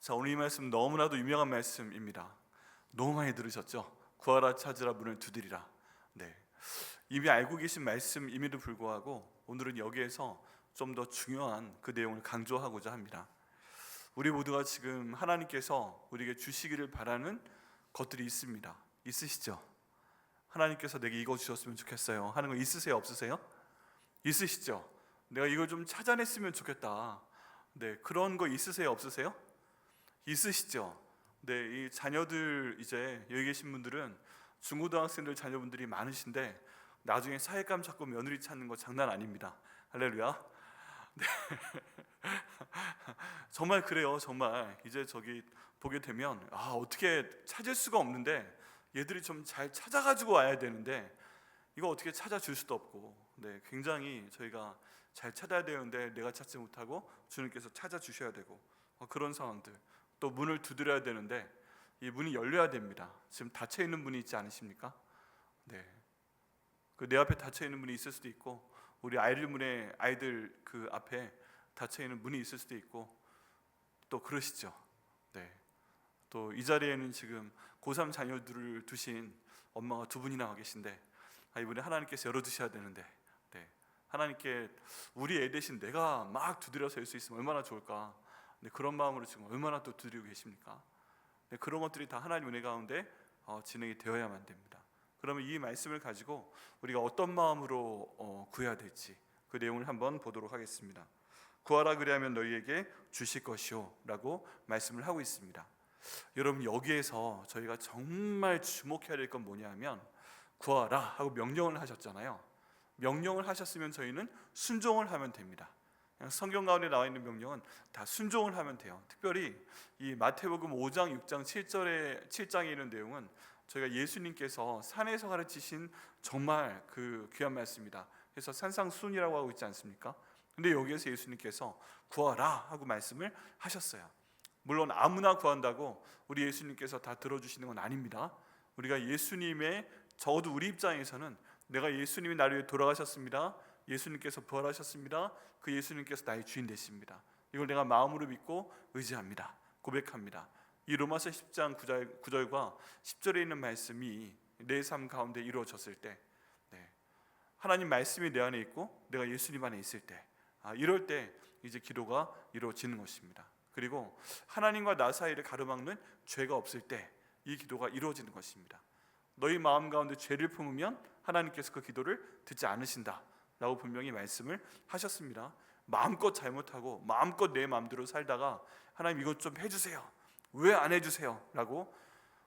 자, 오늘 이 말씀 너무나도 유명한 말씀입니다. 너무 많이 들으셨죠? 구하라 찾으라 문을 두드리라. 네, 이미 알고 계신 말씀임에도 불구하고 오늘은 여기에서 좀 더 중요한 그 내용을 강조하고자 합니다. 우리 모두가 지금 하나님께서 우리에게 주시기를 바라는 것들이 있습니다. 있으시죠? 하나님께서 내게 이거 주셨으면 좋겠어요 하는 거 있으세요? 없으세요? 있으시죠? 내가 이걸 좀 찾아냈으면 좋겠다. 네, 그런 거 있으세요? 없으세요? 있으시죠? 네, 이 자녀들 이제 여기 계신 분들은 중고등학생들 자녀분들이 많으신데 나중에 사회감 찾고 며느리 찾는 거 장난 아닙니다. 할렐루야. 네. 정말 그래요. 정말 이제 저기 보게 되면 어떻게 찾을 수가 없는데 얘들이 좀 잘 찾아가지고 와야 되는데 이거 어떻게 찾아줄 수도 없고, 네, 굉장히 저희가 잘 찾아야 되는데 내가 찾지 못하고 주님께서 찾아주셔야 되고, 그런 상황들. 또 문을 두드려야 되는데 이 문이 열려야 됩니다. 지금 닫혀 있는 문이 있지 않으십니까? 네, 그 내 앞에 닫혀 있는 문이 있을 수도 있고 우리 아이들 그 앞에 닫혀 있는 문이 있을 수도 있고 또 그러시죠. 네, 또 이 자리에는 지금 고3 자녀들을 두신 엄마가 두 분이나 와 계신데 이번에 하나님께서 열어두셔야 되는데, 네, 하나님께 우리 애 대신 내가 막 두드려서 열 수 있으면 얼마나 좋을까. 네, 그런 마음으로 지금 얼마나 또 두드리고 계십니까? 네, 그런 것들이 다 하나님 은혜 가운데 진행이 되어야만 됩니다. 그러면 이 말씀을 가지고 우리가 어떤 마음으로 구해야 될지 그 내용을 한번 보도록 하겠습니다. 구하라 그리하면 너희에게 주실 것이요 라고 말씀을 하고 있습니다. 여러분, 여기에서 저희가 정말 주목해야 될 건 뭐냐 하면 구하라 하고 명령을 하셨잖아요. 명령을 하셨으면 저희는 순종을 하면 됩니다. 성경 가운데 나와 있는 명령은 다 순종을 하면 돼요. 특별히 이 마태복음 5장, 6장, 7장에 있는 내용은 저희가 예수님께서 산에서 가르치신 정말 그 귀한 말씀이다. 그래서 산상순이라고 하고 있지 않습니까? 근데 여기에서 예수님께서 구하라 하고 말씀을 하셨어요. 물론 아무나 구한다고 우리 예수님께서 다 들어주시는 건 아닙니다. 우리가 예수님의, 적어도 우리 입장에서는 내가 예수님이 나를 위해 돌아가셨습니다, 예수님께서 부활하셨습니다, 그 예수님께서 나의 주인 되십니다, 이걸 내가 마음으로 믿고 의지합니다, 고백합니다. 이 로마서 10장 9절과 10절에 있는 말씀이 내 삶 가운데 이루어졌을 때, 네, 하나님 말씀이 내 안에 있고 내가 예수님 안에 있을 때, 이럴 때 이제 기도가 이루어지는 것입니다. 그리고 하나님과 나 사이를 가로막는 죄가 없을 때 이 기도가 이루어지는 것입니다. 너희 마음 가운데 죄를 품으면 하나님께서 그 기도를 듣지 않으신다 라고 분명히 말씀을 하셨습니다. 마음껏 잘못하고 마음껏 내 마음대로 살다가 하나님 이것 좀 해주세요, 왜 안 해주세요 라고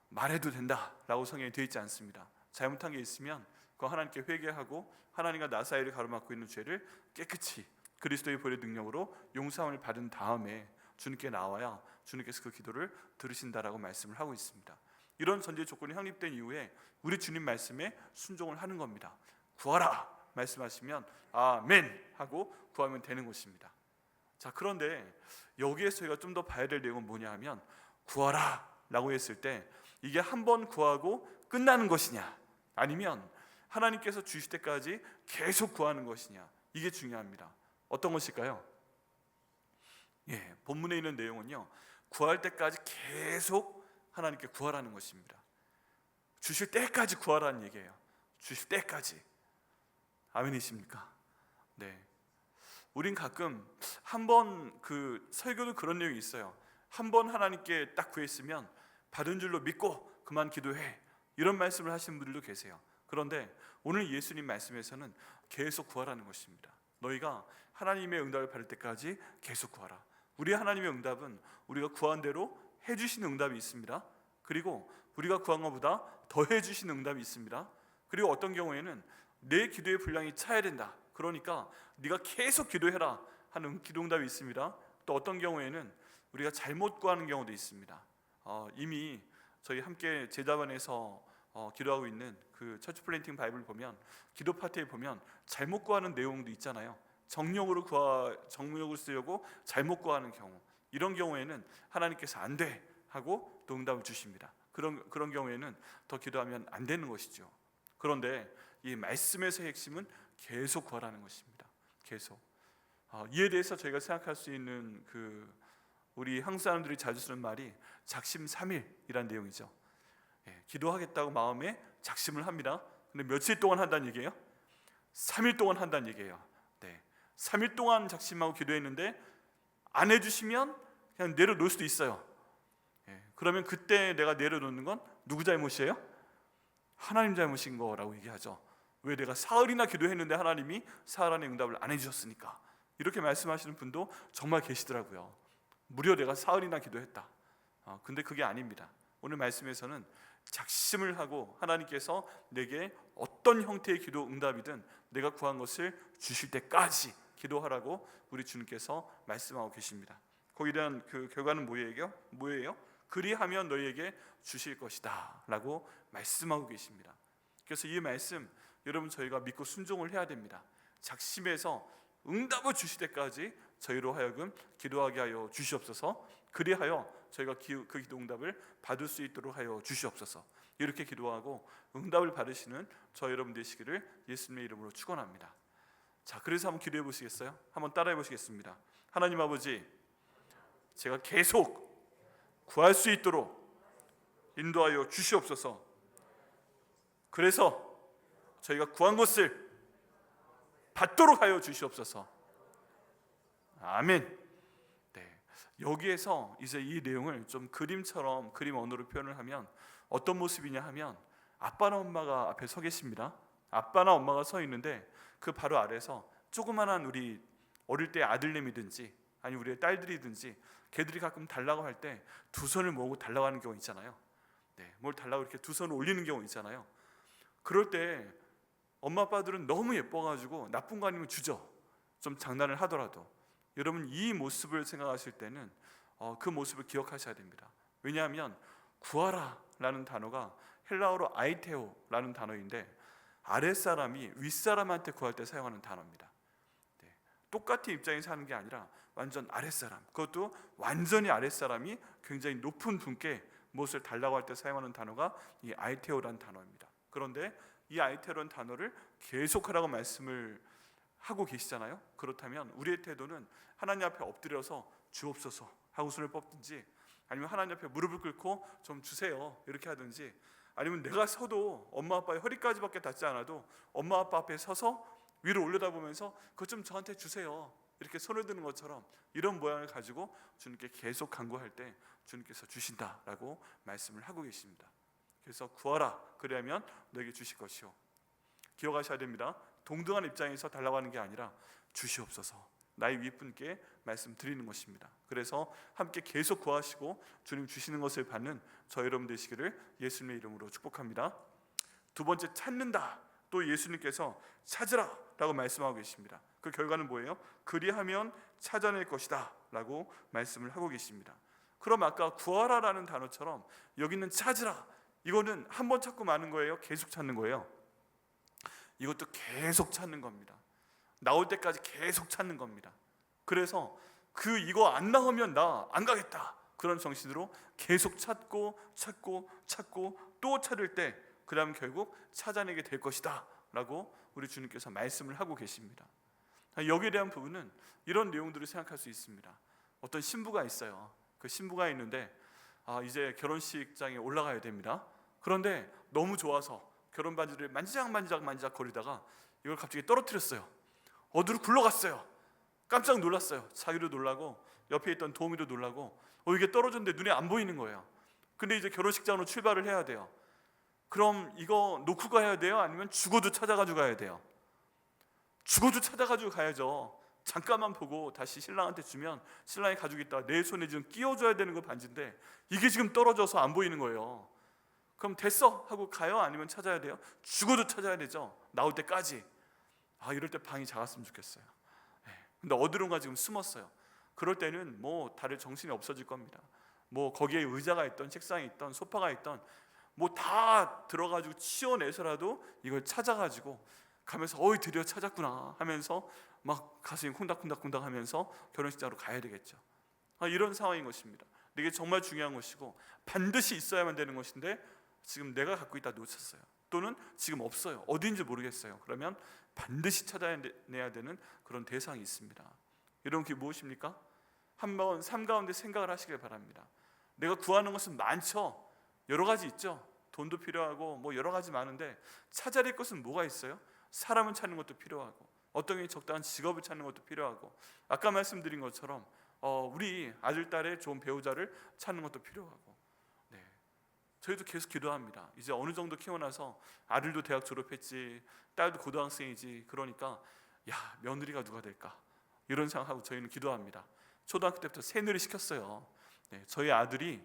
말해도 된다 라고 성경에 되어 있지 않습니다. 잘못한 게 있으면 그 하나님께 회개하고 하나님과 나 사이를 가로막고 있는 죄를 깨끗이 그리스도의 보혈의 능력으로 용서함을 받은 다음에 주님께 나와야 주님께서 그 기도를 들으신다라고 말씀을 하고 있습니다. 이런 전제 조건이 확립된 이후에 우리 주님 말씀에 순종을 하는 겁니다. 구하라 말씀하시면 아멘 하고 구하면 되는 것입니다. 자, 그런데 여기에서 저희가 좀 더 봐야 될 내용은 뭐냐 하면 구하라 라고 했을 때 이게 한 번 구하고 끝나는 것이냐, 아니면 하나님께서 주실 때까지 계속 구하는 것이냐, 이게 중요합니다. 어떤 것일까요? 본문에 있는 내용은요, 구할 때까지 계속 하나님께 구하라는 것입니다. 주실 때까지 구하라는 얘기예요. 주실 때까지. 아멘이십니까? 네. 우린 가끔 한번 그 설교도 그런 내용이 있어요. 한 번 하나님께 딱 구했으면 받은 줄로 믿고 그만 기도해, 이런 말씀을 하시는 분들도 계세요. 그런데 오늘 예수님 말씀에서는 계속 구하라는 것입니다. 너희가 하나님의 응답을 받을 때까지 계속 구하라. 우리 하나님의 응답은 우리가 구한 대로 해주시는 응답이 있습니다. 그리고 우리가 구한 것보다 더 해주시는 응답이 있습니다. 그리고 어떤 경우에는 내 기도의 분량이 차야 된다, 그러니까 네가 계속 기도해라 하는 기도 응답이 있습니다. 또 어떤 경우에는 우리가 잘못 구하는 경우도 있습니다. 이미 저희 함께 제자반에서 기도하고 있는 그 처치 플랜팅 바이블 보면, 기도 파트에 보면 잘못 구하는 내용도 있잖아요. 정력으로 쓰려고 잘못 구하는 경우, 이런 경우에는 하나님께서 안 돼 하고 또 응답을 주십니다. 그런 경우에는 더 기도하면 안 되는 것이죠. 그런데 이 말씀에서의 핵심은 계속 구하라는 것입니다. 계속. 이에 대해서 저희가 생각할 수 있는 그 우리 한국 사람들이 자주 쓰는 말이 작심삼일이란 내용이죠. 기도하겠다고 마음에 작심을 합니다. 근데 며칠 동안 한다는 얘기예요? 3일 동안 한다는 얘기예요. 3일 동안 작심하고 기도했는데 안 해주시면 그냥 내려놓을 수도 있어요. 그러면 그때 내가 내려놓는 건 누구 잘못이에요? 하나님 잘못인 거라고 얘기하죠. 왜? 내가 사흘이나 기도했는데 하나님이 사흘 안에 응답을 안 해주셨으니까. 이렇게 말씀하시는 분도 정말 계시더라고요. 무려 내가 사흘이나 기도했다. 근데 그게 아닙니다. 오늘 말씀에서는 작심을 하고 하나님께서 내게 어떤 형태의 기도 응답이든 내가 구한 것을 주실 때까지 기도하라고 우리 주님께서 말씀하고 계십니다. 거기에 대한 그 결과는 뭐예요? 그리하면 너희에게 주실 것이다 라고 말씀하고 계십니다. 그래서 이 말씀 여러분 저희가 믿고 순종을 해야 됩니다. 작심해서 응답을 주실 때까지 저희로 하여금 기도하게 하여 주시옵소서. 그리하여 저희가 그 기도 응답을 받을 수 있도록 하여 주시옵소서. 이렇게 기도하고 응답을 받으시는 저 여러분 되시기를 예수님의 이름으로 축원합니다. 자, 그래서 한번 기도해 보시겠어요? 한번 따라해 보시겠습니다. 하나님 아버지, 제가 계속 구할 수 있도록 인도하여 주시옵소서. 그래서 저희가 구한 것을 받도록 하여 주시옵소서. 아멘. 여기에서 이제 이 내용을 좀 그림처럼 그림 언어로 표현을 하면 어떤 모습이냐 하면 아빠나 엄마가 앞에 서 계십니다. 아빠나 엄마가 서 있는데 그 바로 아래서 조그만한 우리 어릴 때 아들내미든지 아니 우리의 딸들이든지 걔들이 가끔 달라고 할 때 두 손을 모으고 달라고 하는 경우 있잖아요. 뭘 달라고 이렇게 두 손을 올리는 경우 있잖아요. 그럴 때 엄마 아빠들은 너무 예뻐가지고 나쁜 거 아니면 주죠. 좀 장난을 하더라도. 여러분 이 모습을 생각하실 때는 그 모습을 기억하셔야 됩니다. 왜냐하면 구하라 라는 단어가 헬라어로 아이테오라는 단어인데 아랫사람이 윗사람한테 구할 때 사용하는 단어입니다. 똑같은 입장에서 하는 게 아니라 완전 아랫사람, 그것도 완전히 아랫사람이 굉장히 높은 분께 무엇을 달라고 할 때 사용하는 단어가 이 아이테오라는 단어입니다. 그런데 이 아이테오라는 단어를 계속하라고 말씀을 하고 계시잖아요. 그렇다면 우리의 태도는 하나님 앞에 엎드려서 주옵소서 하고 손을 뻗든지 아니면 하나님 앞에 무릎을 꿇고 좀 주세요 이렇게 하든지 아니면 내가 서도 엄마 아빠의 허리까지밖에 닿지 않아도 엄마 아빠 앞에 서서 위로 올려다보면서 그것 좀 저한테 주세요 이렇게 손을 드는 것처럼 이런 모양을 가지고 주님께 계속 간구할 때 주님께서 주신다라고 말씀을 하고 계십니다. 그래서 구하라 그리하면 너에게 주실 것이요. 기억하셔야 됩니다. 동등한 입장에서 달라고 하는 게 아니라 주시옵소서 나의 윗분께 말씀드리는 것입니다. 그래서 함께 계속 구하시고 주님 주시는 것을 받는 저 여러분 되시기를 예수님의 이름으로 축복합니다. 두 번째, 찾는다. 또 예수님께서 찾으라 라고 말씀하고 계십니다. 그 결과는 뭐예요? 그리하면 찾아낼 것이다 라고 말씀을 하고 계십니다. 그럼 아까 구하라 라는 단어처럼 여기는 찾으라, 이거는 한 번 찾고 마는 거예요? 계속 찾는 거예요? 이것도 계속 찾는 겁니다. 나올 때까지 계속 찾는 겁니다. 그래서 이거 안 나오면 나 안 가겠다 그런 정신으로 계속 찾고 또 찾을 때 그 다음 결국 찾아내게 될 것이다 라고 우리 주님께서 말씀을 하고 계십니다. 여기에 대한 부분은 이런 내용들을 생각할 수 있습니다. 어떤 신부가 있어요. 그 신부가 있는데 이제 결혼식장에 올라가야 됩니다. 그런데 너무 좋아서 결혼 반지를 만지작 거리다가 이걸 갑자기 떨어뜨렸어요. 어디로 굴러갔어요. 깜짝 놀랐어요. 자기도 놀라고 옆에 있던 도우미도 놀라고 이게 떨어졌는데 눈에 안 보이는 거예요. 근데 이제 결혼식장으로 출발을 해야 돼요. 그럼 이거 놓고 가야 돼요? 아니면 죽어도 찾아가지고 가야 돼요? 죽어도 찾아가지고 가야죠. 잠깐만 보고 다시 신랑한테 주면 신랑이 가지고 있다가 내 손에 지금 끼워줘야 되는 거 반지인데 이게 지금 떨어져서 안 보이는 거예요. 그럼 됐어 하고 가요? 아니면 찾아야 돼요? 죽어도 찾아야 되죠. 나올 때까지. 이럴 때 방이 작았으면 좋겠어요. 근데 어디론가 지금 숨었어요. 그럴 때는 뭐 다들 정신이 없어질 겁니다. 뭐 거기에 의자가 있던 책상이 있던 소파가 있던 뭐 다 들어가지고 치워내서라도 이걸 찾아가지고 가면서 드디어 찾았구나 하면서 막 가슴이 콩닥콩닥 하면서 결혼식장으로 가야 되겠죠. 이런 상황인 것입니다. 이게 정말 중요한 것이고 반드시 있어야만 되는 것인데 지금 내가 갖고 있다 놓쳤어요. 또는 지금 없어요. 어디인지 모르겠어요. 그러면 반드시 찾아내야 되는 그런 대상이 있습니다. 여러분 그게 무엇입니까? 한번 삶 가운데 생각을 하시길 바랍니다. 내가 구하는 것은 많죠. 여러 가지 있죠. 돈도 필요하고 뭐 여러 가지 많은데 찾아야 될 것은 뭐가 있어요? 사람을 찾는 것도 필요하고, 어떤 게 적당한 직업을 찾는 것도 필요하고, 아까 말씀드린 것처럼 우리 아들 딸의 좋은 배우자를 찾는 것도 필요하고. 네, 저희도 계속 기도합니다. 이제 어느 정도 키워나서 아들도 대학 졸업했지, 딸도 고등학생이지, 그러니까 야, 며느리가 누가 될까, 이런 생각하고 저희는 기도합니다. 초등학교 때부터 새누리 시켰어요. 네, 저희 아들이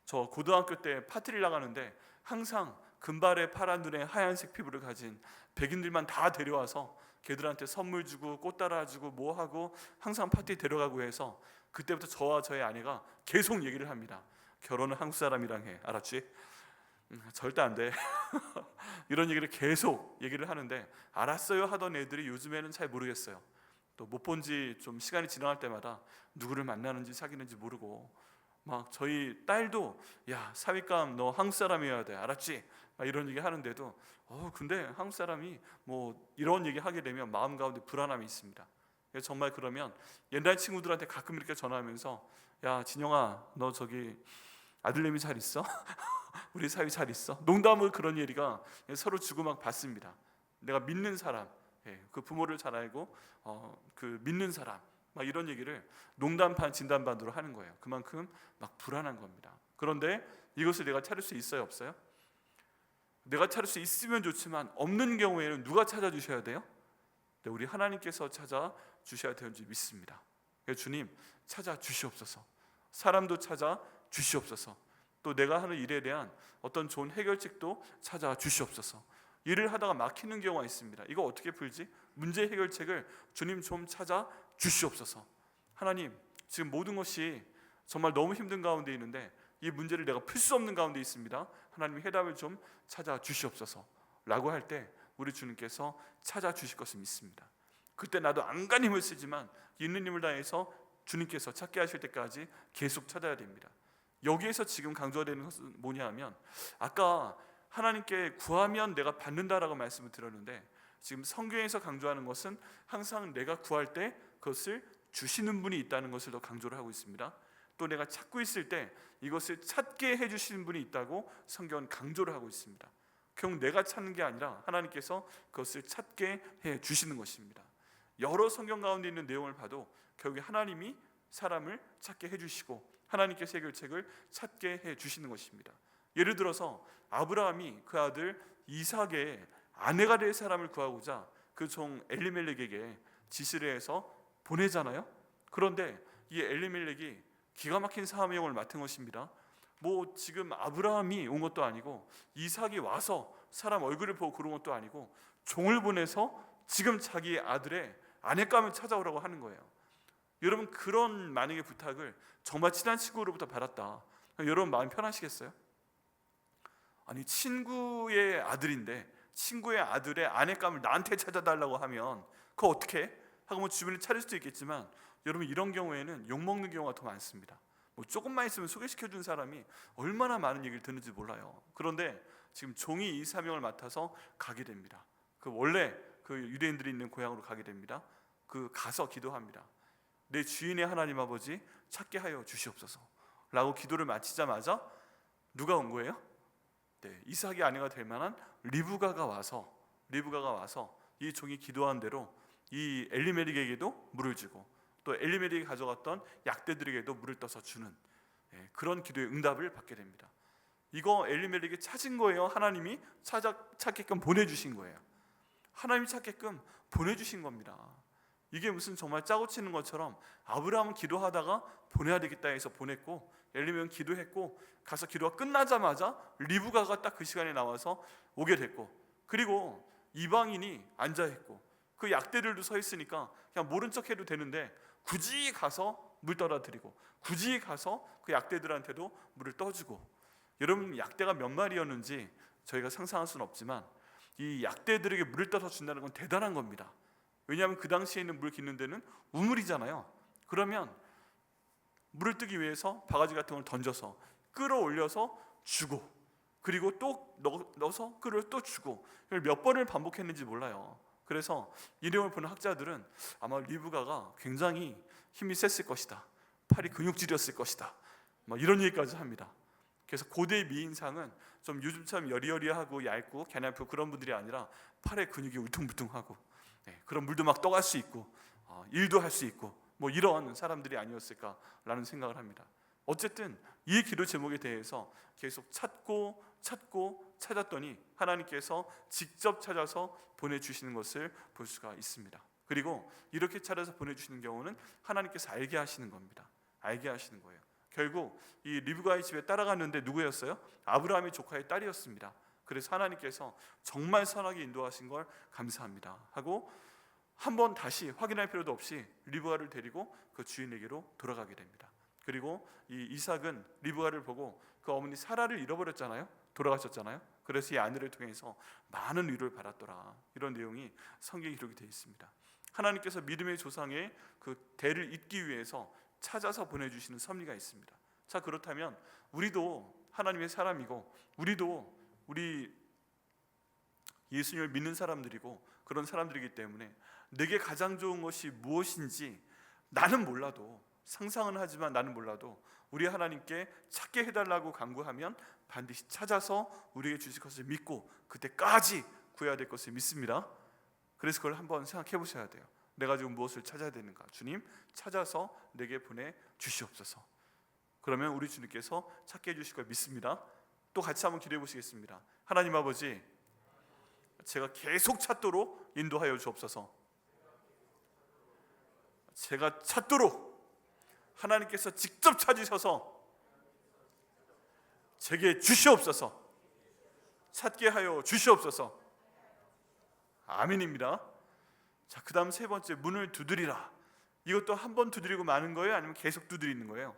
저 고등학교 때 파티를 나가는데 항상 금발에 파란 눈에 하얀색 피부를 가진 백인들만 다 데려와서 걔들한테 선물 주고 꽃 달아주고 뭐 하고 항상 파티 데려가고 해서, 그때부터 저와 저희 아내가 계속 얘기를 합니다. 결혼은 한국 사람이랑 해, 알았지? 절대 안 돼. 이런 얘기를 계속 얘기를 하는데, 알았어요 하던 애들이 요즘에는 잘 모르겠어요. 또 못 본 지 좀 시간이 지나갈 때마다 누구를 만나는지 사귀는지 모르고, 막 저희 딸도 야, 사윗감 너 한국 사람이어야 돼, 알았지? 막 이런 얘기 하는데도 근데 한국 사람이 뭐 이런 얘기 하게 되면 마음 가운데 불안함이 있습니다. 정말 그러면 옛날 친구들한테 가끔 이렇게 전화하면서 야, 진영아 너 저기 아들내미 잘 있어? 우리 사위 잘 있어? 농담으로 그런 얘기가 서로 주고막 받습니다. 내가 믿는 사람, 그 부모를 잘 알고 그 믿는 사람, 막 이런 얘기를 농담반 진담반으로 하는 거예요. 그만큼 막 불안한 겁니다. 그런데 이것을 내가 찾을 수 있어요, 없어요? 내가 찾을 수 있으면 좋지만 없는 경우에는 누가 찾아주셔야 돼요? 네, 우리 하나님께서 찾아주셔야 되는지 믿습니다. 주님 찾아주시옵소서. 사람도 찾아주시옵소서. 또 내가 하는 일에 대한 어떤 좋은 해결책도 찾아주시옵소서. 일을 하다가 막히는 경우가 있습니다. 이거 어떻게 풀지? 문제 해결책을 주님 좀 찾아주시옵소서. 하나님, 지금 모든 것이 정말 너무 힘든 가운데 있는데 이 문제를 내가 풀 수 없는 가운데 있습니다. 하나님 해답을 좀 찾아주시옵소서 라고 할 때 우리 주님께서 찾아주실 것을 믿습니다. 그때 나도 안간 힘을 쓰지만 있는 힘을 다해서 주님께서 찾게 하실 때까지 계속 찾아야 됩니다. 여기에서 지금 강조가 되는 것은 뭐냐 하면, 아까 하나님께 구하면 내가 받는다라고 말씀을 드렸는데 지금 성경에서 강조하는 것은 항상 내가 구할 때 그것을 주시는 분이 있다는 것을 더 강조를 하고 있습니다. 또 내가 찾고 있을 때 이것을 찾게 해주시는 분이 있다고 성경은 강조를 하고 있습니다. 결국 내가 찾는 게 아니라 하나님께서 그것을 찾게 해주시는 것입니다. 여러 성경 가운데 있는 내용을 봐도 결국에 하나님이 사람을 찾게 해주시고 하나님께서 해결책을 찾게 해주시는 것입니다. 예를 들어서 아브라함이 그 아들 이삭의 아내가 될 사람을 구하고자 그 종 엘리멜렉에게 지시를 해서 보내잖아요. 그런데 이 엘리멜렉이 기가 막힌 사명을 맡은 것입니다. 뭐 지금 아브라함이 온 것도 아니고 이삭이 와서 사람 얼굴을 보고 그런 것도 아니고 종을 보내서 지금 자기 아들의 아내감을 찾아오라고 하는 거예요. 여러분, 그런 만약에 부탁을 정말 친한 친구로부터 받았다, 여러분 마음 편하시겠어요? 아니, 친구의 아들인데 친구의 아들의 아내감을 나한테 찾아달라고 하면 그거 어떻게 해? 하고 뭐 주변에 찾을 수도 있겠지만, 여러분 이런 경우에는 욕먹는 경우가 더 많습니다. 뭐 조금만 있으면 소개시켜준 사람이 얼마나 많은 얘기를 듣는지 몰라요. 그런데 지금 종이 이 사명을 맡아서 가게 됩니다. 그 원래 그 유대인들이 있는 고향으로 가게 됩니다. 그 가서 기도합니다. 내 주인의 하나님 아버지 찾게 하여 주시옵소서 라고 기도를 마치자마자 누가 온 거예요? 네, 이삭의 아내가 될 만한 리브가가 와서 이 종이 기도한 대로 이 엘리멜렉에게도 물을 주고 또 엘리멜렉이 가져갔던 약대들에게도 물을 떠서 주는 그런 기도의 응답을 받게 됩니다. 이거 엘리멜렉이 찾은 거예요? 하나님이 찾게끔 보내주신 거예요? 하나님이 찾게끔 보내주신 겁니다. 이게 무슨 정말 짜고 치는 것처럼 아브라함은 기도하다가 보내야 되겠다 해서 보냈고, 엘리멜렉은 기도했고 가서 기도가 끝나자마자 리브가가 딱 그 시간에 나와서 오게 됐고, 그리고 이방인이 앉아있고 그 약대들도 서 있으니까 그냥 모른 척 해도 되는데 굳이 가서 물 떠다 드리고 굳이 가서 그 약대들한테도 물을 떠주고. 여러분, 약대가 몇 마리였는지 저희가 상상할 수는 없지만 이 약대들에게 물을 떠서 준다는 건 대단한 겁니다. 왜냐하면 그 당시에 있는 물 깃는 데는 우물이잖아요. 그러면 물을 뜨기 위해서 바가지 같은 걸 던져서 끌어올려서 주고, 그리고 또 넣어서 끌어 또 주고, 몇 번을 반복했는지 몰라요. 그래서 이 내용을 보는 학자들은 아마 리브가가 굉장히 힘이 셌을 것이다, 팔이 근육질이었을 것이다. 이런 얘기까지 합니다. 그래서 고대 미인상은 좀 요즘처럼 여리여리하고 얇고 개날프고 그런 분들이 아니라 팔에 근육이 울퉁불퉁하고 그런 물도 막 떠갈 수 있고 일도 할 수 있고 이런 사람들이 아니었을까라는 생각을 합니다. 어쨌든 이 기도 제목에 대해서 계속 찾고 찾았더니 하나님께서 직접 찾아서 보내주시는 것을 볼 수가 있습니다. 그리고 이렇게 찾아서 보내주시는 경우는 하나님께서 알게 하시는 겁니다. 알게 하시는 거예요. 결국 이 리브가의 집에 따라갔는데 누구였어요? 아브라함의 조카의 딸이었습니다. 그래서 하나님께서 정말 선하게 인도하신 걸 감사합니다 하고 한번 다시 확인할 필요도 없이 리브가를 데리고 그 주인에게로 돌아가게 됩니다. 그리고 이 이삭은 리브가를 보고 그 어머니 사라를 잃어버렸잖아요. 돌아가셨잖아요. 그래서 이 아내를 통해서 많은 위로를 받았더라. 이런 내용이 성경에 기록이 되어 있습니다. 하나님께서 믿음의 조상의 그 대를 잇기 위해서 찾아서 보내주시는 섭리가 있습니다. 자, 그렇다면 우리도 하나님의 사람이고 우리 예수님을 믿는 사람들이고 그런 사람들이기 때문에 내게 가장 좋은 것이 무엇인지 나는 몰라도, 상상은 하지만 나는 몰라도 우리 하나님께 찾게 해달라고 간구하면 반드시 찾아서 우리에게 주실 것을 믿고 그때까지 구해야 될 것을 믿습니다. 그래서 그걸 한번 생각해 보셔야 돼요. 내가 지금 무엇을 찾아야 되는가? 주님, 찾아서 내게 보내주시옵소서. 그러면 우리 주님께서 찾게 해주실 걸 믿습니다. 또 같이 한번 기도해 보시겠습니다. 하나님 아버지, 제가 계속 찾도록 인도하여 주옵소서. 제가 찾도록 하나님께서 직접 찾으셔서 제게 주시옵소서. 찾게 하여 주시옵소서. 아멘입니다. 자, 그 다음 세 번째, 문을 두드리라. 이것도 한 번 두드리고 마는 거예요? 아니면 계속 두드리는 거예요?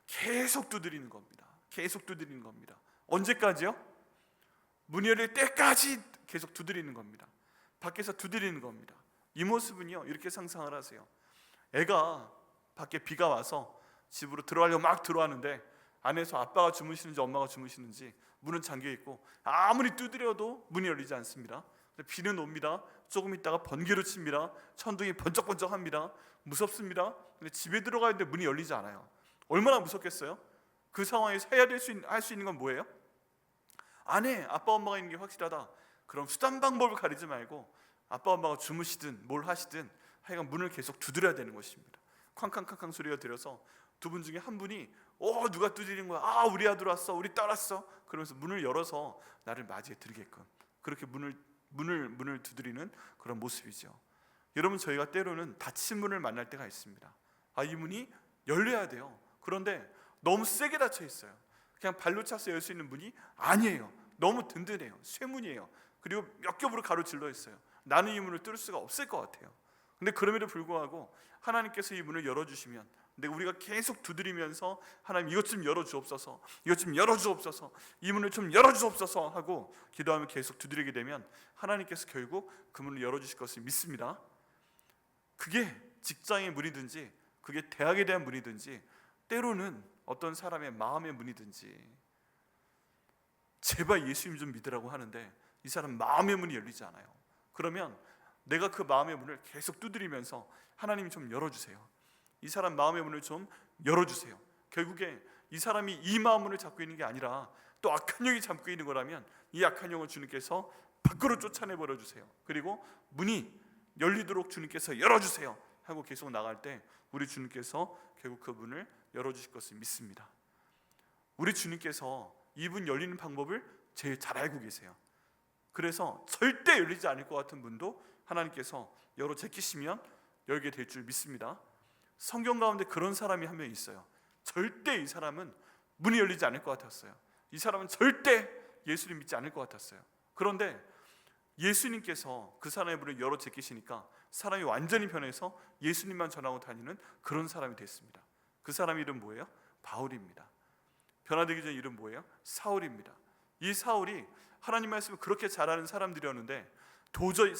계속 두드리는 겁니다. 계속 두드리는 겁니다. 언제까지요? 문이 열릴 때까지 계속 두드리는 겁니다. 밖에서 두드리는 겁니다. 이 모습은요, 이렇게 상상을 하세요. 애가 밖에 비가 와서 집으로 들어가려고 막 들어왔는데 안에서 아빠가 주무시는지 엄마가 주무시는지 문은 잠겨 있고 아무리 두드려도 문이 열리지 않습니다. 비는 옵니다. 조금 있다가 번개로 칩니다. 천둥이 번쩍번쩍합니다. 무섭습니다. 근데 집에 들어가는데 문이 열리지 않아요. 얼마나 무섭겠어요? 그 상황에서 할 수 있는 건 뭐예요? 안에 아빠 엄마가 있는 게 확실하다. 그럼 수단 방법을 가리지 말고 아빠 엄마가 주무시든 뭘 하시든 하여간 문을 계속 두드려야 되는 것입니다. 쾅쾅쾅쾅 소리가 들려서 두 분 중에 한 분이 누가 두드리는 거야? 우리 아들 왔어, 우리 딸 왔어. 그러면서 문을 열어서 나를 맞이해 드리게끔 그렇게 문을 두드리는 그런 모습이죠. 여러분, 저희가 때로는 닫힌 문을 만날 때가 있습니다. 이 문이 열려야 돼요. 그런데 너무 세게 닫혀 있어요. 그냥 발로 차서 열 수 있는 문이 아니에요. 너무 든든해요. 쇠문이에요. 그리고 몇 겹으로 가로질러 있어요. 나는 이 문을 뚫을 수가 없을 것 같아요. 근데 그럼에도 불구하고 하나님께서 이 문을 열어주시면, 근데 우리가 계속 두드리면서 하나님 이것 좀 열어주옵소서, 이것 좀 열어주옵소서, 이 문을 좀 열어주옵소서 하고 기도하며 계속 두드리게 되면 하나님께서 결국 그 문을 열어주실 것을 믿습니다. 그게 직장의 문이든지 그게 대학에 대한 문이든지 때로는 어떤 사람의 마음의 문이든지, 제발 예수님 좀 믿으라고 하는데 이 사람 마음의 문이 열리지 않아요. 그러면 내가 그 마음의 문을 계속 두드리면서 하나님이 좀 열어주세요. 이 사람 마음의 문을 좀 열어주세요. 결국에 이 사람이 이 마음 문을 잡고 있는 게 아니라 또 악한 영이 잡고 있는 거라면 이 악한 영을 주님께서 밖으로 쫓아내버려 주세요. 그리고 문이 열리도록 주님께서 열어주세요 하고 계속 나갈 때 우리 주님께서 결국 그 문을 열어주실 것을 믿습니다. 우리 주님께서 이 문 열리는 방법을 제일 잘 알고 계세요. 그래서 절대 열리지 않을 것 같은 문도 하나님께서 열어 제끼시면 열게 될 줄 믿습니다. 성경 가운데 그런 사람이 한 명 있어요. 절대 이 사람은 문이 열리지 않을 것 같았어요. 이 사람은 절대 예수님 믿지 않을 것 같았어요. 그런데 예수님께서 그 사람의 문을 열어 제끼시니까 사람이 완전히 변해서 예수님만 전하고 다니는 그런 사람이 됐습니다. 그 사람 이름 뭐예요? 바울입니다. 변화되기 전 이름 뭐예요? 사울입니다. 이 사울이 하나님 말씀을 그렇게 잘하는 사람들이었는데 도저히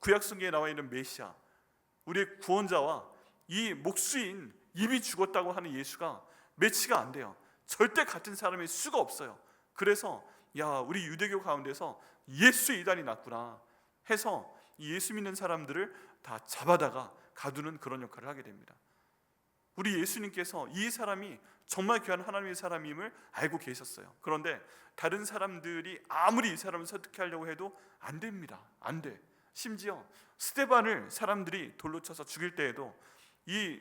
구약 성경에 나와 있는 메시아, 우리의 구원자와 이 목수인 이미 죽었다고 하는 예수가 매치가 안 돼요. 절대 같은 사람일 수가 없어요. 그래서 우리 유대교 가운데서 예수 이단이 났구나 해서 예수 믿는 사람들을 다 잡아다가 가두는 그런 역할을 하게 됩니다. 우리 예수님께서 이 사람이 정말 귀한 하나님의 사람임을 알고 계셨어요. 그런데 다른 사람들이 아무리 이 사람을 설득하려고 해도 안 됩니다. 안 돼. 심지어 스데반을 사람들이 돌로 쳐서 죽일 때에도 이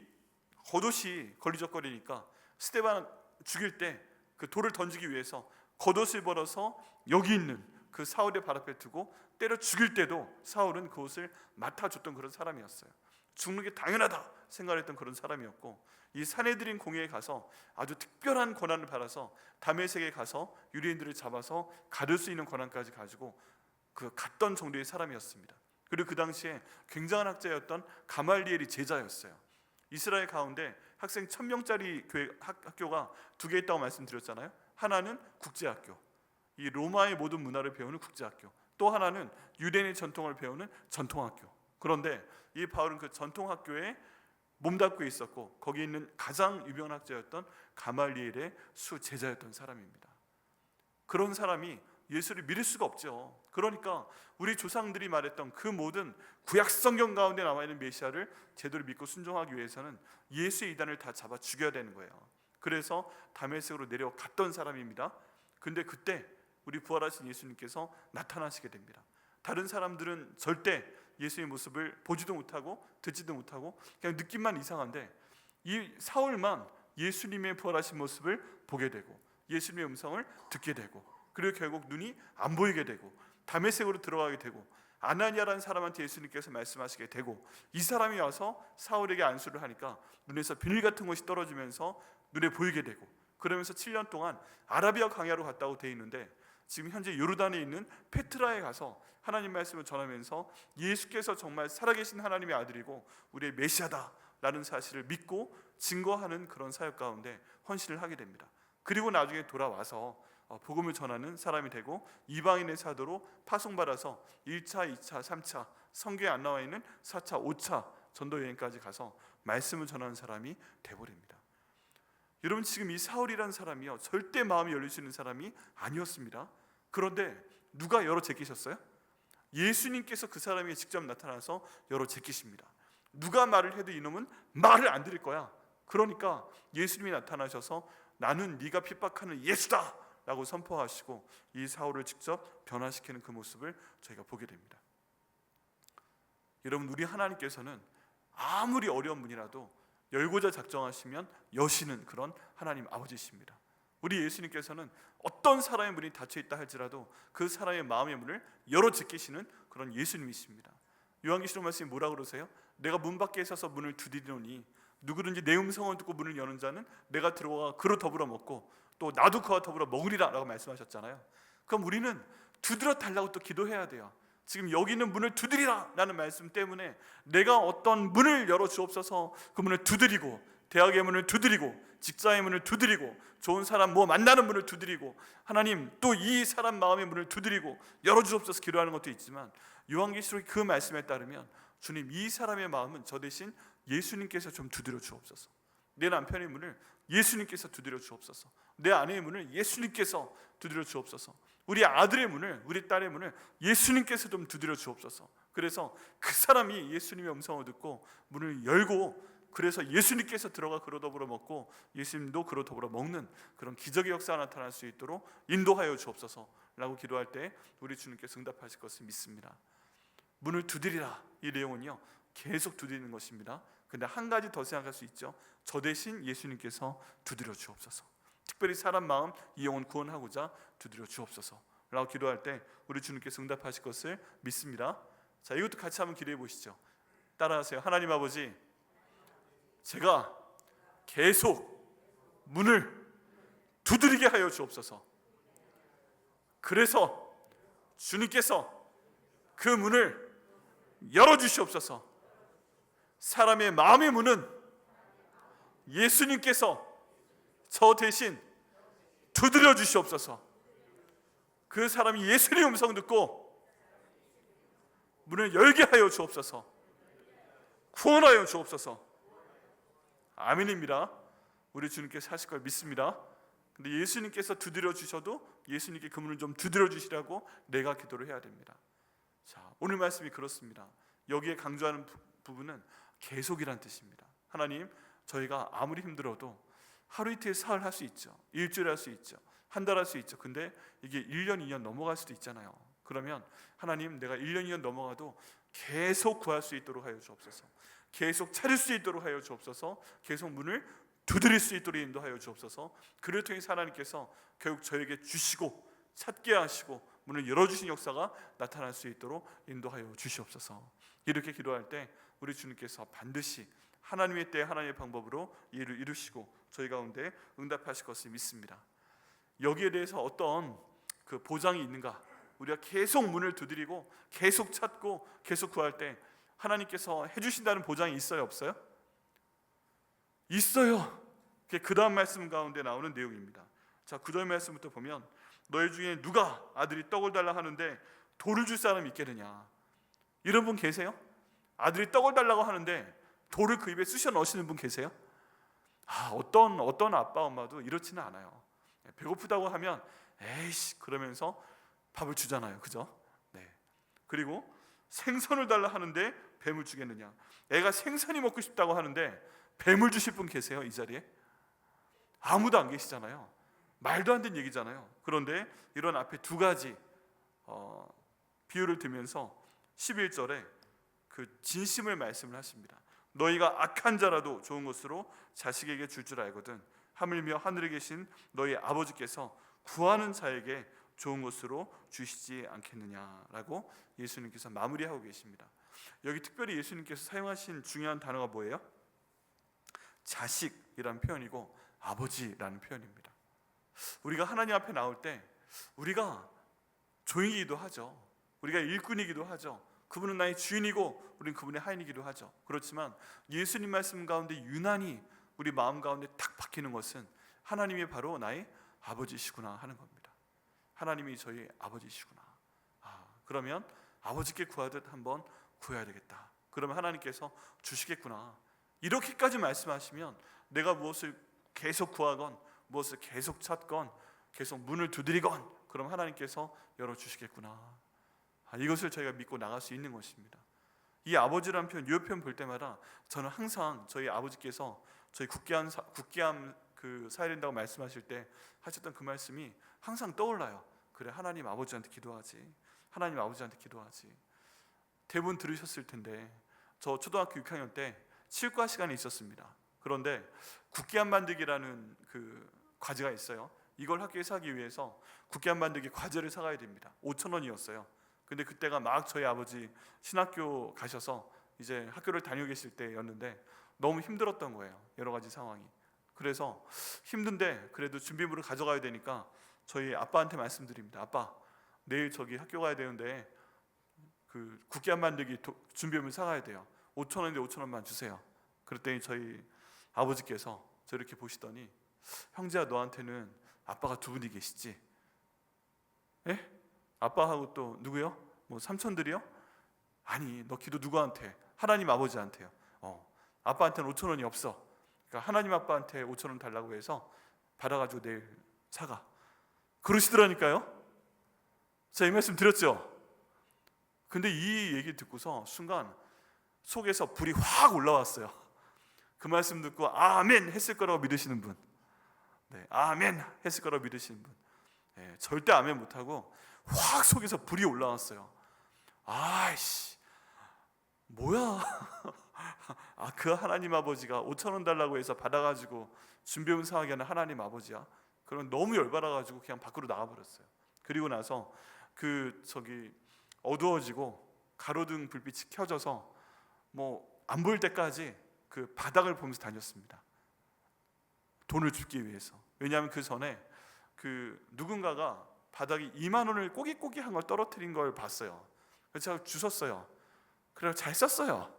겉옷이 걸리적거리니까 스데반 죽일 때 그 돌을 던지기 위해서 겉옷을 벌어서 여기 있는 그 사울의 발 앞에 두고 때려 죽일 때도 사울은 그 옷을 맡아줬던 그런 사람이었어요. 죽는 게 당연하다 생각했던 그런 사람이었고, 이 산헤드린 공회에 가서 아주 특별한 권한을 받아서 다메섹에 가서 유대인들을 잡아서 가둘 수 있는 권한까지 가지고 그 갔던 정도의 사람이었습니다. 그리고 그 당시에 굉장한 학자였던 가말리엘이 제자였어요. 이스라엘 가운데 학생 1000명짜리 학교가 두 개 있다고 말씀드렸잖아요. 하나는 국제학교, 이 로마의 모든 문화를 배우는 국제학교, 또 하나는 유대인의 전통을 배우는 전통학교. 그런데 이 바울은 그 전통학교에 몸담고 있었고, 거기 있는 가장 유명한 학자였던 가말리엘의 수제자였던 사람입니다. 그런 사람이 예수를 믿을 수가 없죠. 그러니까 우리 조상들이 말했던 그 모든 구약 성경 가운데 남아있는 메시아를 제대로 믿고 순종하기 위해서는 예수의 이단을 다 잡아 죽여야 되는 거예요. 그래서 다메섹으로 내려갔던 사람입니다. 근데 그때 우리 부활하신 예수님께서 나타나시게 됩니다. 다른 사람들은 절대 예수의 모습을 보지도 못하고 듣지도 못하고 그냥 느낌만 이상한데, 이 사울만 예수님의 부활하신 모습을 보게 되고 예수님의 음성을 듣게 되고, 그리고 결국 눈이 안 보이게 되고 다메섹으로 들어가게 되고 아나니아라는 사람한테 예수님께서 말씀하시게 되고, 이 사람이 와서 사울에게 안수를 하니까 눈에서 비늘 같은 것이 떨어지면서 눈에 보이게 되고, 그러면서 7년 동안 아라비아 광야로 갔다고 되어 있는데, 지금 현재 요르단에 있는 페트라에 가서 하나님 말씀을 전하면서 예수께서 정말 살아계신 하나님의 아들이고 우리의 메시아다라는 사실을 믿고 증거하는 그런 사역 가운데 헌신을 하게 됩니다. 그리고 나중에 돌아와서 복음을 전하는 사람이 되고 이방인의 사도로 파송받아서 1차, 2차, 3차, 성경에 안 나와 있는 4차, 5차 전도 여행까지 가서 말씀을 전하는 사람이 되어버립니다. 여러분, 지금 이 사울이라는 사람이요, 절대 마음이 열릴 수 있는 사람이 아니었습니다. 그런데 누가 열어 제끼셨어요? 예수님께서 그 사람에게 직접 나타나서 열어 제끼십니다. 누가 말을 해도 이놈은 말을 안 들을 거야. 그러니까 예수님이 나타나셔서 나는 네가 핍박하는 예수다 라고 선포하시고 이 사울을 직접 변화시키는 그 모습을 저희가 보게 됩니다. 여러분, 우리 하나님께서는 아무리 어려운 문이라도 열고자 작정하시면 여시는 그런 하나님 아버지십니다. 우리 예수님께서는 어떤 사람의 문이 닫혀있다 할지라도 그 사람의 마음의 문을 열어 제끼시는 그런 예수님이십니다. 요한계시록 말씀이 뭐라고 그러세요? 내가 문 밖에 서서 문을 두드리노니 누구든지 내 음성을 듣고 문을 여는 자는 내가 들어가 그로 더불어 먹고 또 나도 그와 더불어 먹으리라 라고 말씀하셨잖아요. 그럼 우리는 두드려 달라고 또 기도해야 돼요. 지금 여기 있는 문을 두드리라 라는 말씀 때문에 내가 어떤 문을 열어 주옵소서, 그 문을 두드리고, 대학의 문을 두드리고, 직장의 문을 두드리고, 좋은 사람 만나는 문을 두드리고, 하나님 또 이 사람 마음의 문을 두드리고 열어주옵소서 기도하는 것도 있지만, 요한계시록 그 말씀에 따르면 주님, 이 사람의 마음은 저 대신 예수님께서 좀 두드려 주옵소서. 내 남편의 문을 예수님께서 두드려 주옵소서. 내 아내의 문을 예수님께서 두드려 주옵소서. 우리 아들의 문을, 우리 딸의 문을 예수님께서 좀 두드려 주옵소서. 그래서 그 사람이 예수님의 음성을 듣고 문을 열고, 그래서 예수님께서 들어가 그로 더불어 먹고 예수님도 그로 더불어 먹는 그런 기적의 역사가 나타날 수 있도록 인도하여 주옵소서 라고 기도할 때 우리 주님께서 응답하실 것을 믿습니다. 문을 두드리라, 이 내용은요 계속 두드리는 것입니다. 근데 한 가지 더 생각할 수 있죠. 저 대신 예수님께서 두드려 주옵소서. 특별히 사람 마음 이 영혼 구원하고자 두드려 주옵소서 라고 기도할 때 우리 주님께서 응답하실 것을 믿습니다. 자, 이것도 같이 한번 기도해 보시죠. 따라하세요. 하나님 아버지, 제가 계속 문을 두드리게 하여 주옵소서. 그래서 주님께서 그 문을 열어주시옵소서. 사람의 마음의 문은 예수님께서 저 대신 두드려 주시옵소서. 그 사람이 예수님의 음성 듣고 문을 열게 하여 주옵소서. 구원하여 주옵소서. 아멘입니다. 우리 주님께서 하실 걸 믿습니다. 근데 예수님께서 두드려 주셔도 예수님께 그 문을 좀 두드려 주시라고 내가 기도를 해야 됩니다. 자, 오늘 말씀이 그렇습니다. 여기에 강조하는 부분은 계속이란 뜻입니다. 하나님, 저희가 아무리 힘들어도 하루 이틀 사흘 할 수 있죠. 일주일 할 수 있죠. 한 달 할 수 있죠. 근데 이게 1년 2년 넘어갈 수도 있잖아요. 그러면 하나님, 내가 1년 2년 넘어가도 계속 구할 수 있도록 하여 주옵소서. 계속 찾을 수 있도록 하여 주옵소서. 계속 문을 두드릴 수 있도록 인도하여 주옵소서. 그를 통해 하나님께서 결국 저에게 주시고 찾게 하시고 문을 열어주신 역사가 나타날 수 있도록 인도하여 주시옵소서. 이렇게 기도할 때 우리 주님께서 반드시 하나님의 때 하나님의 방법으로 일을 이루시고 저희 가운데 응답하실 것을 믿습니다. 여기에 대해서 어떤 그 보장이 있는가? 우리가 계속 문을 두드리고 계속 찾고 계속 구할 때 하나님께서 해주신다는 보장이 있어요, 없어요? 있어요. 그 다음 말씀 가운데 나오는 내용입니다. 자, 9절 말씀부터 보면 너희 중에 누가 아들이 떡을 달라 하는데 돌을 줄 사람이 있겠느냐? 이런 분 계세요? 아들이 떡을 달라고 하는데 돌을 그 입에 쑤셔 넣으시는 분 계세요? 어떤 아빠 엄마도 이렇지는 않아요. 배고프다고 하면 에이씨 그러면서 밥을 주잖아요, 그죠? 네. 그리고 생선을 달라 하는데 뱀을 주겠느냐? 애가 생선이 먹고 싶다고 하는데 뱀을 주실 분 계세요, 이 자리에? 아무도 안 계시잖아요. 말도 안 되는 얘기잖아요. 그런데 이런 앞에 두 가지 비유를 들면서 11절에 그 진심을 말씀을 하십니다. 너희가 악한 자라도 좋은 것으로 자식에게 줄 알거든 하물며 하늘에 계신 너희 아버지께서 구하는 자에게 좋은 것으로 주시지 않겠느냐라고 예수님께서 마무리하고 계십니다. 여기 특별히 예수님께서 사용하신 중요한 단어가 뭐예요? 자식이라는 표현이고 아버지라는 표현입니다. 우리가 하나님 앞에 나올 때 우리가 종이기도 하죠. 우리가 일꾼이기도 하죠. 그분은 나의 주인이고 우리는 그분의 하인이기도 하죠. 그렇지만 예수님 말씀 가운데 유난히 우리 마음 가운데 탁 박히는 것은 하나님이 바로 나의 아버지시구나 하는 겁니다. 하나님이 저희 아버지시구나. 그러면 아버지께 구하듯 한번 구해야 되겠다. 그러면 하나님께서 주시겠구나. 이렇게까지 말씀하시면 내가 무엇을 계속 구하건 무엇을 계속 찾건 계속 문을 두드리건 그럼 하나님께서 열어주시겠구나. 이것을 저희가 믿고 나갈 수 있는 것입니다. 이 아버지라는 표현, 이 표현 볼 때마다 저는 항상 저희 아버지께서 저희 국기함 그 사회된다고 말씀하실 때 하셨던 그 말씀이 항상 떠올라요. 그래, 하나님 아버지한테 기도하지. 하나님 아버지한테 기도하지. 대부분 들으셨을 텐데 저 초등학교 6학년 때 치과 시간이 있었습니다. 그런데 국기함 만들기라는 그 과제가 있어요. 이걸 학교에서 하기 위해서 국기함 만들기 과제를 사가야 됩니다. 5,000원이었어요. 근데 그때가 막 저희 아버지 신학교 가셔서 이제 학교를 다니고 계실 때였는데 너무 힘들었던 거예요. 여러 가지 상황이. 그래서 힘든데 그래도 준비물을 가져가야 되니까 저희 아빠한테 말씀드립니다. 아빠, 내일 저기 학교 가야 되는데 그 국기함 만들기 준비물 사가야 돼요. 5,000원인데 5,000원만 주세요. 그랬더니 저희 아버지께서 저 이렇게 보시더니 형제야, 너한테는 아빠가 두 분이 계시지? 예? 아빠하고 또 누구요? 뭐 삼촌들이요? 아니, 너 기도 누구한테? 하나님 아버지한테요. 아빠한테는 5,000원이 없어. 그러니까 하나님 아빠한테 5,000원 달라고 해서 받아가지고 내일 사가. 그러시더라니까요. 제가 이 말씀 드렸죠. 근데 이 얘기 듣고서 순간 속에서 불이 확 올라왔어요. 그 말씀 듣고 아멘 했을 거라고 믿으시는 분, 네, 아멘 했을 거라고 믿으시는 분, 네, 절대 아멘 못하고 확 속에서 불이 올라왔어요. 아이씨, 뭐야? 그 하나님 아버지가 5,000원 달라고 해서 받아가지고 준비물 사하게 하는 하나님 아버지야? 그럼 너무 열받아가지고 그냥 밖으로 나가버렸어요. 그리고 나서 어두워지고 가로등 불빛이 켜져서 뭐 안 보일 때까지 그 바닥을 보면서 다녔습니다. 돈을 주기 위해서. 왜냐하면 그 전에 그 누군가가 바닥에 2만 원을 꼬깃꼬깃한 걸 떨어뜨린 걸 봤어요. 그래서 제가 주웠어요. 그래서 잘 썼어요.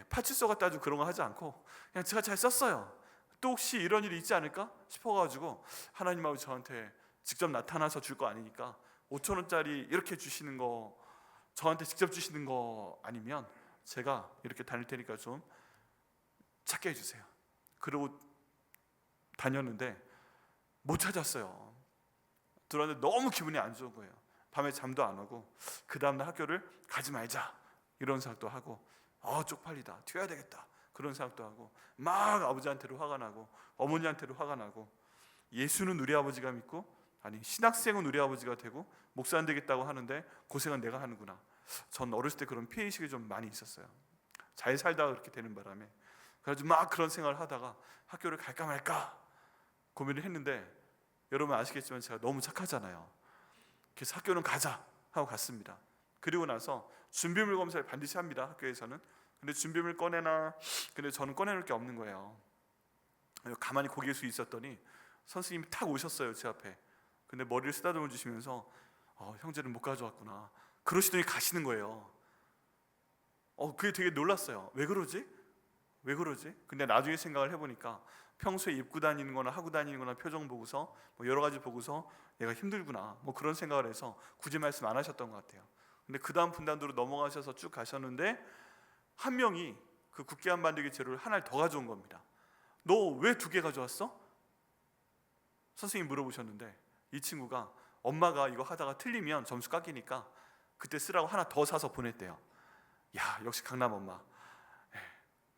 파출소 갔다 와도 그런 거 하지 않고 그냥 제가 잘 썼어요. 또 혹시 이런 일이 있지 않을까 싶어가지고 하나님 아버지 저한테 직접 나타나서 줄 거 아니니까 5,000원짜리 이렇게 주시는 거, 저한테 직접 주시는 거 아니면 제가 이렇게 다닐 테니까 좀 찾게 해주세요. 그러고 다녔는데 못 찾았어요. 들어왔는데 너무 기분이 안 좋은 거예요. 밤에 잠도 안 오고 그 다음날 학교를 가지 말자 이런 생각도 하고 쪽팔리다, 튀어야 되겠다 그런 생각도 하고, 막 아버지한테도 화가 나고 어머니한테도 화가 나고, 예수는 우리 아버지가 믿고, 아니 신학생은 우리 아버지가 되고 목사 안 되겠다고 하는데 고생은 내가 하는구나. 전 어렸을 때 그런 피해의식이 좀 많이 있었어요. 잘 살다가 그렇게 되는 바람에. 그래서 막 그런 생각을 하다가 학교를 갈까 말까 고민을 했는데, 여러분 아시겠지만 제가 너무 착하잖아요. 그래서 학교는 가자 하고 갔습니다. 그리고 나서 준비물 검사를 반드시 합니다, 학교에서는. 근데 준비물 꺼내나, 근데 저는 꺼내놓을 게 없는 거예요. 가만히 고개 숙여 있었더니 선생님이 탁 오셨어요, 제 앞에. 근데 머리를 쓰다듬어 주시면서 형제는 못 가져왔구나 그러시더니 가시는 거예요. 그게 되게 놀랐어요. 왜 그러지? 왜 그러지? 근데 나중에 생각을 해보니까 평소에 입고 다니는 거나 하고 다니는 거나 표정 보고서 여러 가지 보고서 얘가 힘들구나 그런 생각을 해서 굳이 말씀 안 하셨던 것 같아요. 근데 그 다음 분단으로 넘어가셔서 쭉 가셨는데, 한 명이 그 국계한 만들기 재료를 하나를 더 가져온 겁니다. 너 왜 2개 가져왔어? 선생님이 물어보셨는데, 이 친구가 엄마가 이거 하다가 틀리면 점수 깎이니까 그때 쓰라고 하나 더 사서 보냈대요. 야, 역시 강남 엄마.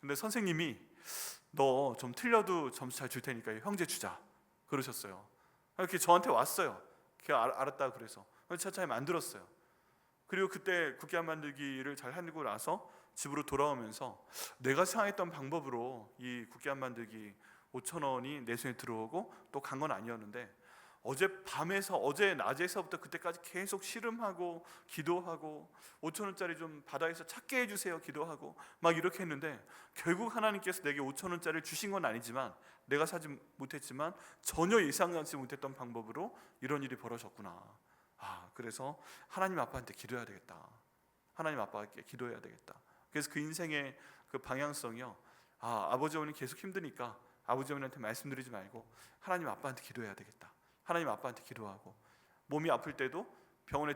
근데 선생님이 너 좀 틀려도 점수 잘 줄 테니까 형제 주자 그러셨어요. 이렇게 저한테 왔어요. 알았다 그래서 차차히 만들었어요. 그리고 그때 국계한 만들기를 잘 하고 나서 집으로 돌아오면서 내가 생각했던 방법으로 이 국계한 만들기 5,000원이 내 손에 들어오고 또 간 건 아니었는데, 어제 낮에서부터 그때까지 계속 씨름하고 기도하고 5,000원짜리 좀 바다에서 찾게 해주세요 기도하고 막 이렇게 했는데, 결국 하나님께서 내게 5,000원짜리를 주신 건 아니지만, 내가 사지 못했지만 전혀 예상하지 못했던 방법으로 이런 일이 벌어졌구나. 그래서 하나님 아빠한테 기도해야 되겠다. 하나님 아빠께 기도해야 되겠다. 그래서 그 인생의 그 방향성이요, 아버지 어머니 계속 힘드니까 아버지 어머니한테 말씀드리지 말고 하나님 아빠한테 기도해야 되겠다. 하나님 아빠한테 기도하고, 몸이 아플 때도 병원에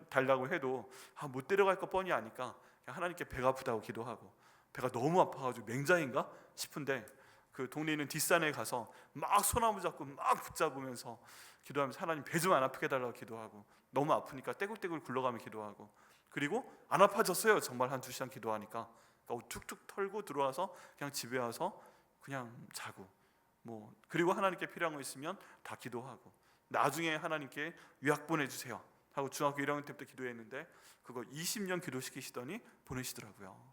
달라고 해도 못 데려갈 거 뻔히 아니까 그냥 하나님께 배가 아프다고 기도하고, 배가 너무 아파가지고 맹장인가 싶은데 그 동네에 있는 뒷산에 가서 막 소나무 잡고 막 붙잡으면서 기도하면서 하나님 배 좀 안 아프게 해달라고 기도하고, 너무 아프니까 떼굴떼굴 굴러가며 기도하고, 그리고 안 아파졌어요. 정말 한 2시간 기도하니까. 그러니까 툭툭 털고 들어와서 그냥 집에 와서 그냥 자고, 그리고 하나님께 필요한 거 있으면 다 기도하고, 나중에 하나님께 유학 보내주세요 하고 중학교 1학년 때부터 기도했는데 그거 20년 기도시키시더니 보내시더라고요.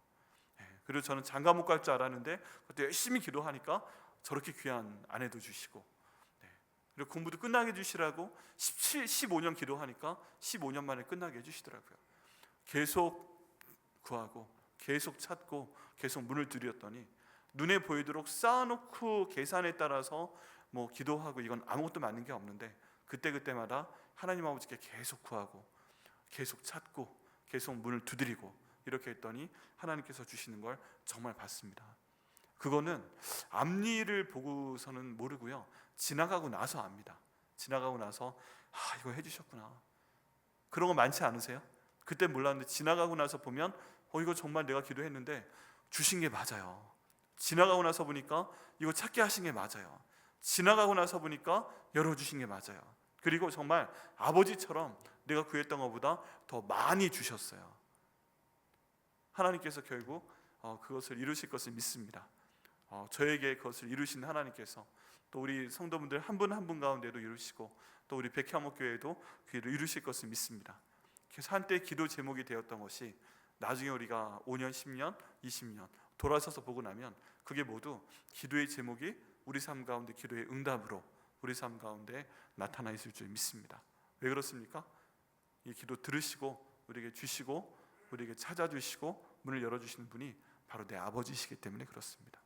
그리고 저는 장가 못 갈 줄 알았는데 그때 열심히 기도하니까 저렇게 귀한 아내도 주시고, 그리고 공부도 끝나게 해주시라고 15년 기도하니까 15년 만에 끝나게 해주시더라고요. 계속 구하고 계속 찾고 계속 문을 두드렸더니 눈에 보이도록 쌓아놓고 계산에 따라서 기도하고 이건 아무것도 맞는 게 없는데, 그때마다 하나님 아버지께 계속 구하고 계속 찾고 계속 문을 두드리고 이렇게 했더니 하나님께서 주시는 걸 정말 봤습니다. 그거는 앞일을 보고서는 모르고요, 지나가고 나서 압니다. 지나가고 나서 이거 해주셨구나. 그런 거 많지 않으세요? 그때 몰랐는데 지나가고 나서 보면 이거 정말 내가 기도했는데 주신 게 맞아요. 지나가고 나서 보니까 이거 찾게 하신 게 맞아요. 지나가고 나서 보니까 열어주신 게 맞아요. 그리고 정말 아버지처럼 내가 구했던 것보다 더 많이 주셨어요. 하나님께서 결국 그것을 이루실 것을 믿습니다. 저에게 그것을 이루신 하나님께서 또 우리 성도분들 한 분 한 분 가운데도 이루시고, 또 우리 백향목교회도 그 일을 이루실 것을 믿습니다. 그래서 한때 기도 제목이 되었던 것이 나중에 우리가 5년, 10년, 20년 돌아서서 보고 나면 그게 모두 기도의 제목이 우리 삶 가운데 기도의 응답으로 우리 삶 가운데 나타나 있을 줄 믿습니다. 왜 그렇습니까? 이 기도 들으시고 우리에게 주시고 우리에게 찾아주시고 문을 열어주시는 분이 바로 내 아버지시기 때문에 그렇습니다.